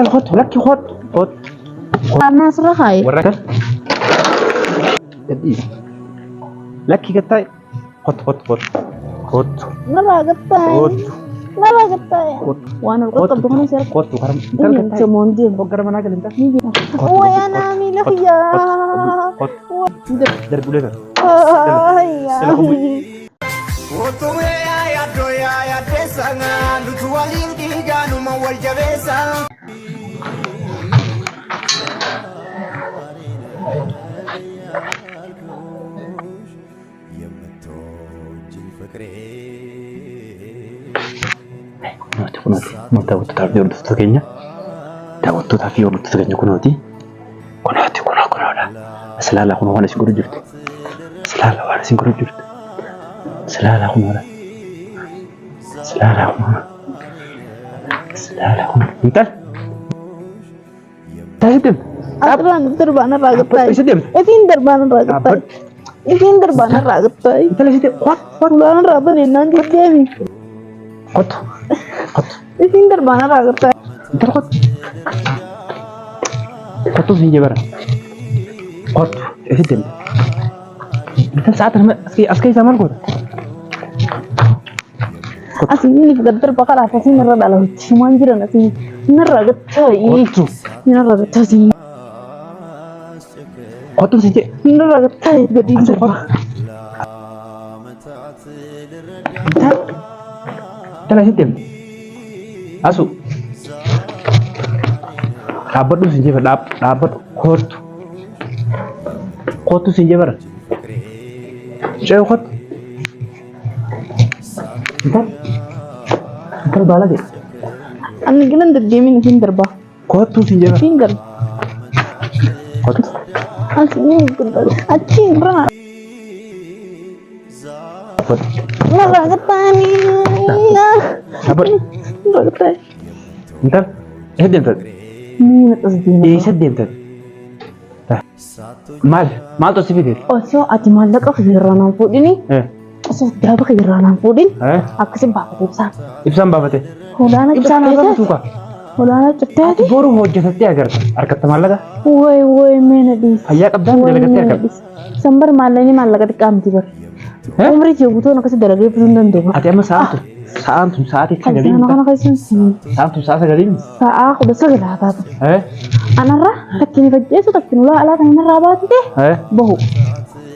خد لك خد أنا صراحة وراك جديد لك قطاي خد مرة قطاي مرة قطاي وأنا القطة بدون سير خد وكرم انت موندي بقرا مناك انت ويا نامي لخيا خد درب لنا Otume ya doya ya desanga lutuwalin diganu mawal jabesa Daawwattoota fi hordoftoota keenya daawwattootaa fi hordoftoota keenya kunooti kunoodha silaalaa kunoo waan isin godhu jirtu silaalaa waan isin godhu jirtu silaalaa kunoodha silaalaa kunoo intal taasidim أتران دربان راقطاي isidim إثين دربان راقطاي إثين دربان راقطاي intal isidim فلان رابن نانجي كيمي qot إثين دربان راقطاي intal qottu siin jebara qottu isidim intal saatan askay zaman goota أسيني قدر بقى لا تسين الرد على وجهي جرا نسين نراقطاي qottu نراقطاي qottu siin je نراقطاي بدين دربان Tala sitem. Asu. Dapat tu sinje dapat kotu. Kotu sinje ber. Jauh kot. Entar bala deh. أنا قلنا ندرجيمي نسين دربا Kotu sinje ber. فين درب Kotu. أسيني قدر أتين برا Dapat. نراقطاي Dapat. نراقطاي Entar. Sedem tad. مين تصدقين Sedem tad. Mal tu sifit. أسيو أتمنى خيرانا فوديني أسيو دابا خيرانا فودين أكسب بابا تبصر Ibsan babate. ولانا Ibsan apa تبصر suka? ولانا تبتادي Boru hojjetatti agar harkat malaga. وي مين ديس Fayyaa qabdaan dalagatti argama. سمبر مالني مالك تقامتي بر عمري جوبتو أنا كسي درجة بسندن دوبا Ati amma sa'aantum sa'aatii كذا sagalii أنا كسي sa'aantum sa'a sagalii ساعة خد سجل هذا eh أنا را تكني فجأة تكني لا على ثاني رابط ده eh بهو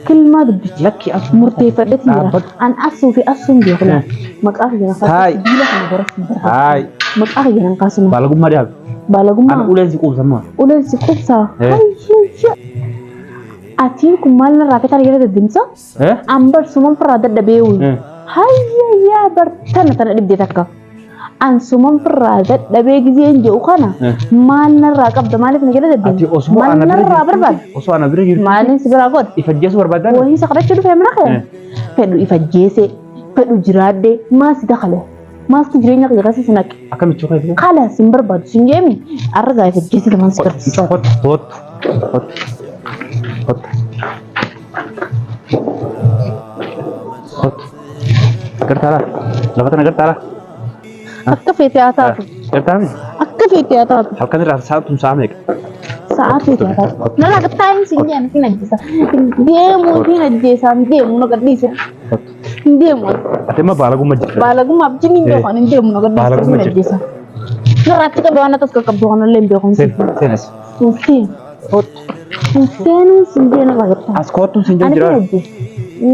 كل ما دبت lakki as مرتفع دتيرا أنا أسو في أسوم بيخلا مكأخ جنا هاي. خاص بيلا أنا برس hai مكأخ جنا قاسم balagummaa dhaab بالغم an ما uleen si quubsammaa ولا سكوبسا إيه. هاي شو أتين كمال راكتا رجال الدنسا eh أمبر سومن فرادة دبيوي eh هيا يا برتنا تنا دبدي تكا أن سومن فرادة دبيوي زين جو خنا إيه. مالنا راكب دمالك نجلا ati الدين osoo ana مالنا bira رابر بال osoo ana bira jirtu مالنا سبراغود ifajjeesu barbaadan وهي سقطت شو فهمنا خير فدو يفجيسي فدو جرادة ما سدخله ما استجرينا غير سنك akkamitti qofa خلا سنبر بعد سنجيمي أرجع يفجيسي كمان سكرت isan hot gartaara lafatana gartaara أكفي تياتات gartaami أكفي تياتات halkan irraa sa'aatum sa'a meeqa ساعات تياتات نلا كتاين سنجيم في نجسا ديمو في نجسا ديمو نقديسا ديمو ati amma balagummaa jirta بالغم أبجني بيخون ديمو نقديسا في نجسا نراتي كبوانا تسكا كبوانا لين بيخون senas سنسين hot سنسين سنجين رغبتا as kootuun siin أنا jira بيجي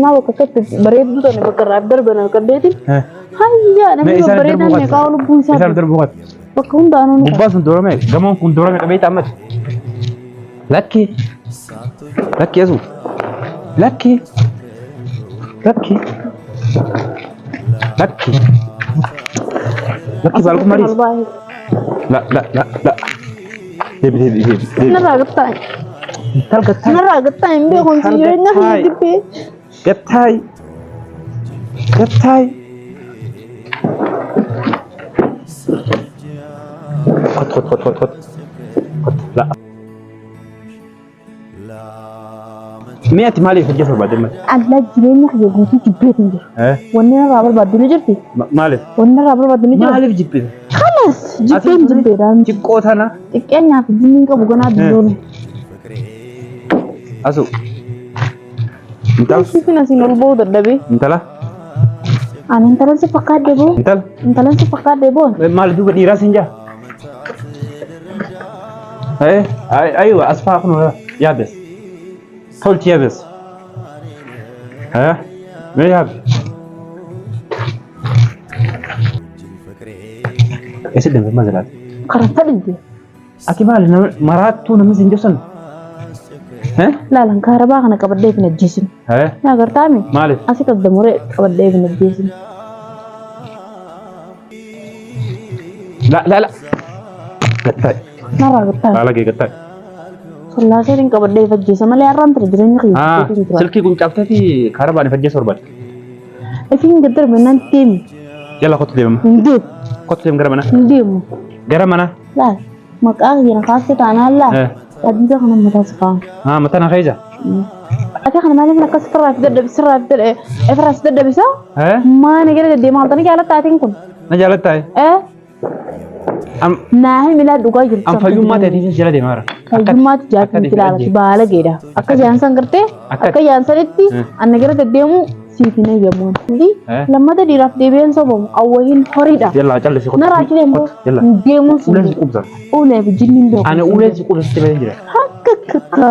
ناو كتبت بريد دوتاني بكراب دربنا كديتي eh هيا أنا ما بيجي إسان بريد دربوغات. أنا كاولو isaan بوسا darbuuqat بكون دانو نكا gubbaan sun doorame gamoon kun doorame qabee ta'ammat lakki asu lakki balagummaa dhiis la deebi نراغبتا tal gattai نراغبتا بيخون سنجين نحن جبي gattai kot la mee ati maaliif hojjetu barbaadde mati أنا جرينا خير قوتي جبيت نجر eh وانا رابر بعد نجرتي maaliif وانا رابر بعد نجر maaliif jibbite خلاص Yes, jibbeedhaan. Xiqqoo tana. Xiqqeenyaaf jinniin qabu ganaa dulloome. Asu. Intala. Siifin asiin ol ba'uu dadhabee. Intala. Ani intalan si fakkaadde boo. Intala. Intalan si fakkaadde boo. Maal duuba dhiiraa siin jaa? Aywa asfaa kun yaabes. Tolchi yaabes. Mee yaabe. Ese dembe mazalat. Karanta dhibbe. Ati maal maraattuu namni siin jibsan? Laalan kaarabaa kana qabadhee fi najjiisin. Yaa gartaami? Maaliif? Asi qabdamuree qabadhee fi najjiisin. La. Gattai. Narraa gartaami? Laala kee gattai. Sollaaseetiin qabadhee fi ajjeesa malee har'aan ture jireenya kiyya. Silkii kun cabtee fi kaarabaan fi ajjeesa barbaade. Ifiin gaddar bannaan deemi. Yalla kottu deemama. Hin deemu. Kottu deem gara mana. Hin deemu. Gara mana. Laal maqaa kiyya kaasee taanaan laal. Adiisa kana mataa si qaama. Mataa na keessa. Ati kana maaliif akka sirraaf dadhabisa? Maani gara deddeemaa haltanii jaalataatiin kun? Na jaalattaa? Naahi milaa dhugaa jirtu. An fayyummaa ta'eetiin jala deemaa jira. Fayyummaatti jaallatti ilaalati baala geedha. Akka jaansan gartee akka jaansanitti anna gara deddeemu siif hin eeyyamuun. Lammata dhiiraaf deebi'een sobamu awwahiin horiidha. Yallaa callisi qotu. Naraa jireen boo deemuun sun. Uleen si qubsa. Ulee fi jinniin beeku. Ana uleen si qubsa sitti bahin jira. Hakka.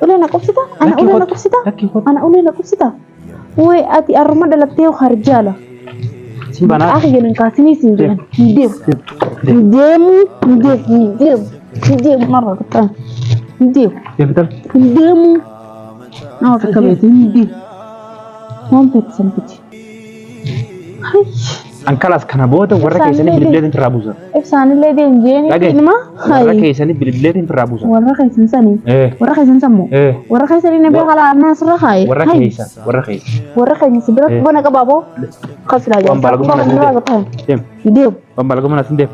Ulee na qubsita? Ana ulee na qubsita? Ana ulee na qubsita? Wee ati arruma dhalattee harjaala. Simbana. Akhi jedhan kaasinii siin jedhan. Deemu marra kutaan. Deemu. Nama akka beeku deemu. Waan fedhisan fiti. Ankalas kana booda warra keessanii bilbileetiin firraa buusan. Ibsaanillee deemjeen ilma. Warra keessanii bilbileetiin firraa buusan. Warra keessan sanii. Warra keessan sammoo. Warra keessanii na beekaa laannaa sirra kaaye. Warra keessa. Warra keessa bira bona qabaaboo. Kasilaa jaa. Deem. Deem. Bambala gumana sin deem.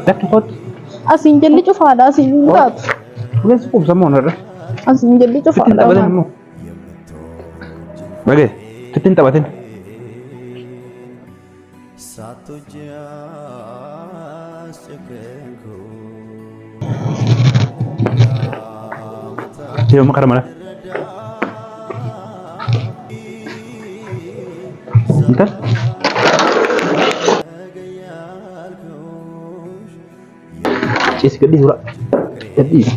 Dakki kot. Asiin jalli cufaadha asiin taatu. Uleen si qubsa moo narra? Asiin jalli Fittiin taphatin cufaadha. immoo. Bagee fittiin taphatin. Deema makara mana. Entar. Cis gadis ura. Gadis.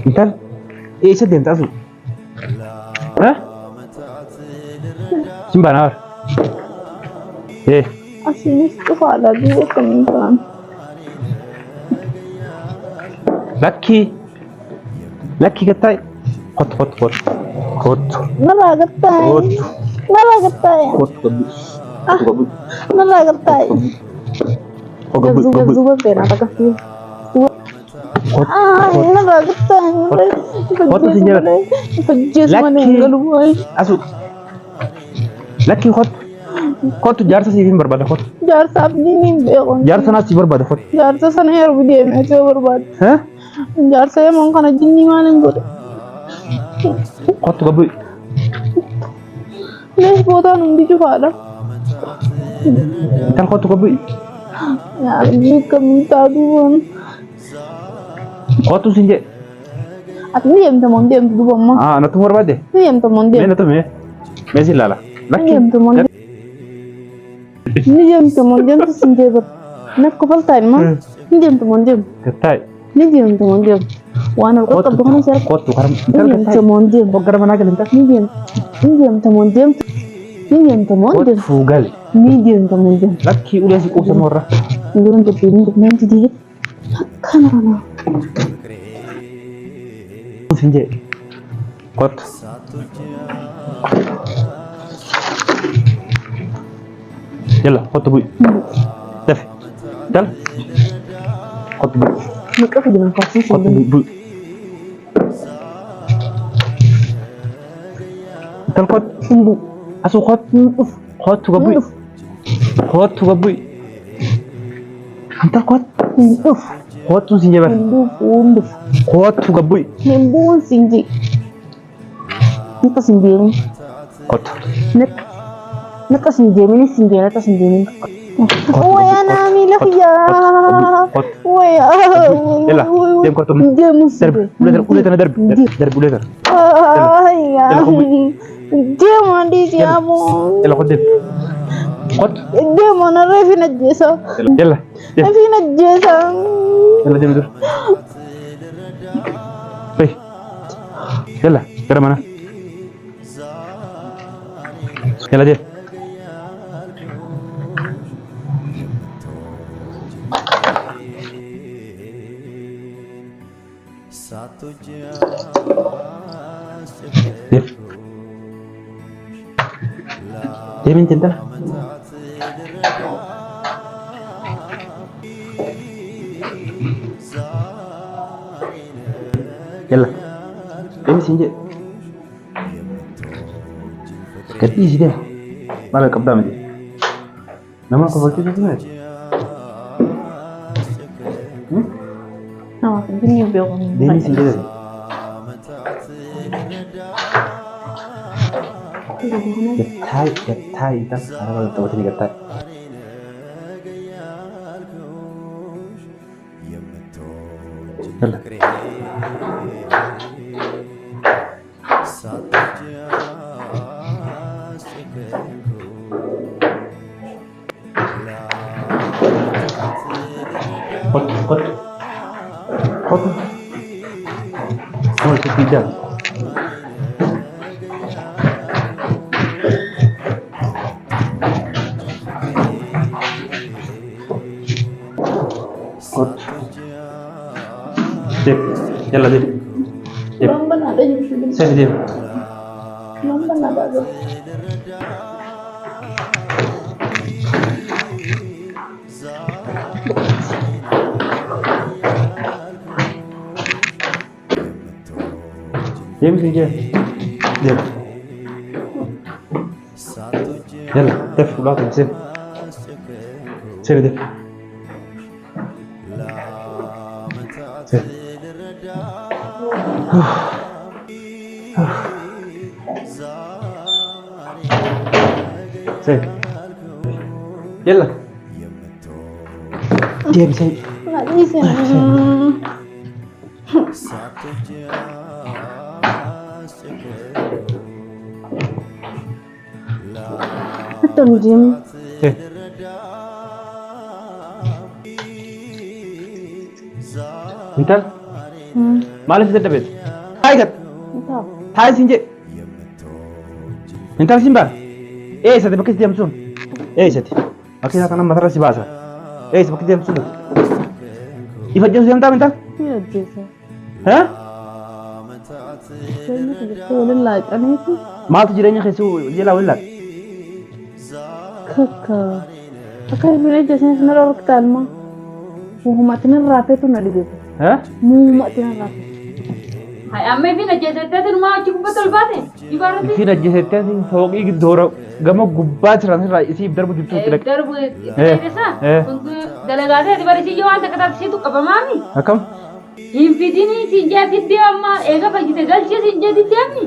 Entar. Isa deemtaa sun. Simbaan awar. Asiinis cufaadha duuba kamiin ta'an. Lakki gattai. Kot. Narraa gattaa'e. Narraa gattaa'e. Kot. Narraa gattaa'e. Gabzuu beeknaa takkaafi. Narraa gattaa'e. Kotu si jala. Fajjeesu malee galu waayee. Asu. Lakki kotu jaarsa siif hin barbaada kotu. Jaarsaaf diiniin beeku. Jaarsa naas si barbaada kotu. Jaarsa sana yeroo deemee si barbaada. Jaarsa yemoon kana jinni maaliin godhe. Kotu gabbui. Lees bootaan hundi cufaadha. Kan kotu gabbui. Yaalli kamiin taatuun. Kotu sin jee. Ati ni deemtamoon deemtu dubamma. Natu barbaade. Ni deemtamoon Mee deemtu. natu mee. Mee si ilaala. Ni deemtamoon deemtu. Ni deemtamoon deemtu sin jeebat. Nakko faltaa ilma. Ni deemtamoon deemtu. Gattai. Ni deemtamoon deemtu. Waan ol qaqqabdu kana seera. Kotu karam. Ni deemtamoon deemtu. Gara manaa galinta. Ni deemtamoon deemtu. Ni deemtamoon deemtu. Kotu gal. Ni deemtamoon deemtu. Lakki ulee si qubsa morra. Ngurun deebiin deemti diye. Kanarana. Sin jee. Kotu. Yalla kotu bui. Def. Dal. Kotu bui. Maka ke dengan kasih Kotu bui. Dal kot. sembuh. Asu kot. Kotu gabui. Kotu gabui. Antar kot. Kottu sinje bar. Hindu. Kottu gabbui. Himbuun sinje. Naka sinje. Kottu. Naka sinje mini sinje naka sinje mini. Waya nami lafiya. Waya. Yalla, dem kottu. Dem sinje. Uletar darbi. Darbi uletar. Ya. Dem andi siamo. Yalla kottu. Kot. Dem ona refi najesa. Yalla. Refi najesa. Yalla dem dur. Hey. Yalla, gara mana? Yalla dem. Dem. Dem intenta. Yalla. Dem sinje. Kati sih dia. Malah kabda mesti. Nama aku bakal tu mana? Nama ini biar Dem sinje. Getai kan. Ada tahu sini getai. Yalla. Kot. Oh, tidak. Kot. Dip. Yalla dip. Dip. Lamban ada yang sudah. Saya dip. Lamban ada. Dem sinje. Dip. Yalla, dip ulat mesin. Saya dip. Say. Yalla. Diam say. Nggak bisa. Betul Jim. Entar. Malas kita bet. Hai kat. Entah. Hai sinje. Entar simba. Sate bakis diam sun. Sate. Bakis akan matara si bahasa. Bakis diam sun. Ifat jam siam tak entar? Tidak bisa. Hah? Saya ni boleh like ani itu. Mal tu jiranya kesu jela wala. Kakak. Kakak ini jasanya sebenarnya orang talma. Muhammadin rapi tu nak dibuat. Hah? Muhammadin rapi. Hai, amme भी नज़र देते थे माँ चुप बतल बातें इबारत Ifi najis hete sing fogi gitu doro. Gama gubba cerana sih isi ibdar bujuk tu tilak. इधर वो इधर ऐसा उनको दलगाते हैं इबारत चीज़ वहाँ तक कटा सी तो कब मामी Akam? हिम्फिदी नहीं सिंजा दिद्दे अम्मा एगा पजीते गल चीज़ सिंजा दिद्दे अम्मी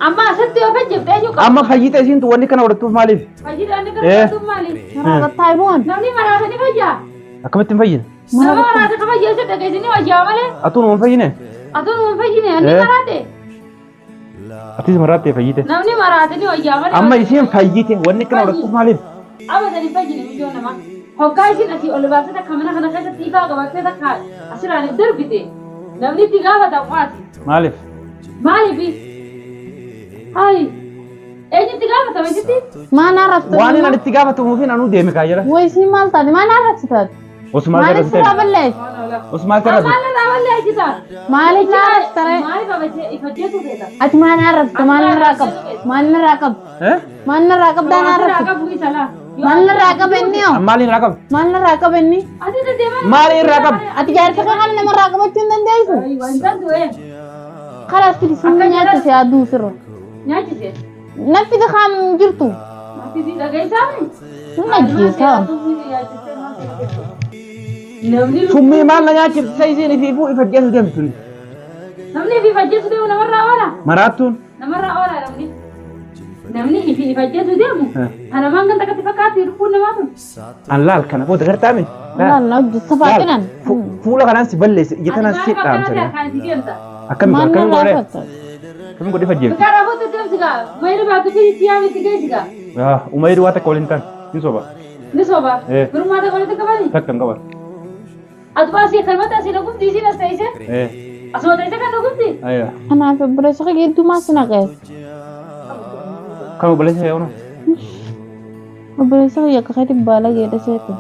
अम्मा असत्य होगा जब तय जो Amma fajita sin tu wani kana udah tu malif. पजीते आने कर तुम माली Nara Taiwan. नवनी मराठा नहीं भैया Akametin fajin. नवनी मराठा का भैया से टके नहीं वही आवाले Atun mon fajine. अतुल मुंह भैया नहीं अन्य मराठे Atis marate fajite. नवनी मराठा नहीं वही आवाले Amma isin fajite wani kana udah tu malif. अब ऐसा नहीं भैया नहीं जो ना माँ होगा इसी नसी ओलवासे तक खाना खाना कैसे तीखा होगा वक्त तक खा असल दर बीते नवनी तीखा बता वासी Malif. माली भी हाय एजी तीखा बता वैसे ती Mana rasta? Wani na ditiga ba tu mufin anu demi kajara. Woi si mal tadi mana rasta? Usman Malik tera. suraballe. Usman tera. माले रावल ले जी था Malik rasta. माली का बच्चे इकट्ठे तो देता At mana rasta? Mana rakab? Mana rakab? Eh? Mana rakab dan रागा rakab? बुरी चला Mana rakab enniyo? Malin rakam. Mana rakab enni? अति तो देवा Malin rakam. At jar sa kan nama rakab chundan daisu. वंदन तो है Khalas kidi sunnanya ta sa dusro. न्याची से Nafi da kham jirtu. अति दी लगे सारे Sunna jisa. तुम भी यार से Namni Summii maal na nyaachifte isiin ifiifuu ifajjeesu deemtu. namni ifi fajjeesu deemu namarraa oola. Maraattuun. Namarraa oola namni. Namni ifi fajjeesu deemu. Kana maan kan takkatti fakkaatti lubbuun namaa kun. Allaal kana booda gartaame. Laal na hojjeta faatinan. Fuula kanaan si balleesse ija tanaan si dhaamsa. Akkamiin godhee? Akkamiin godhee fajjeesu? Bikaa raafuu deemsi gaa. Mayri baatu fi itti yaami itti geessi gaa. Umayri waa takka waliin ta'an ni soba. Ni soba. Birummaa takka walitti qabani. Takka hin qaban. Atu baasii kalmata asii na gubdi isiin as ta'ise. Asuma ta'ise kan na gubdi. Kanaaf obboleessa kee heddumaa si naqee. Kan obboleessa yaa oolu. Obboleessa kee akka keetti baala geedda seetu.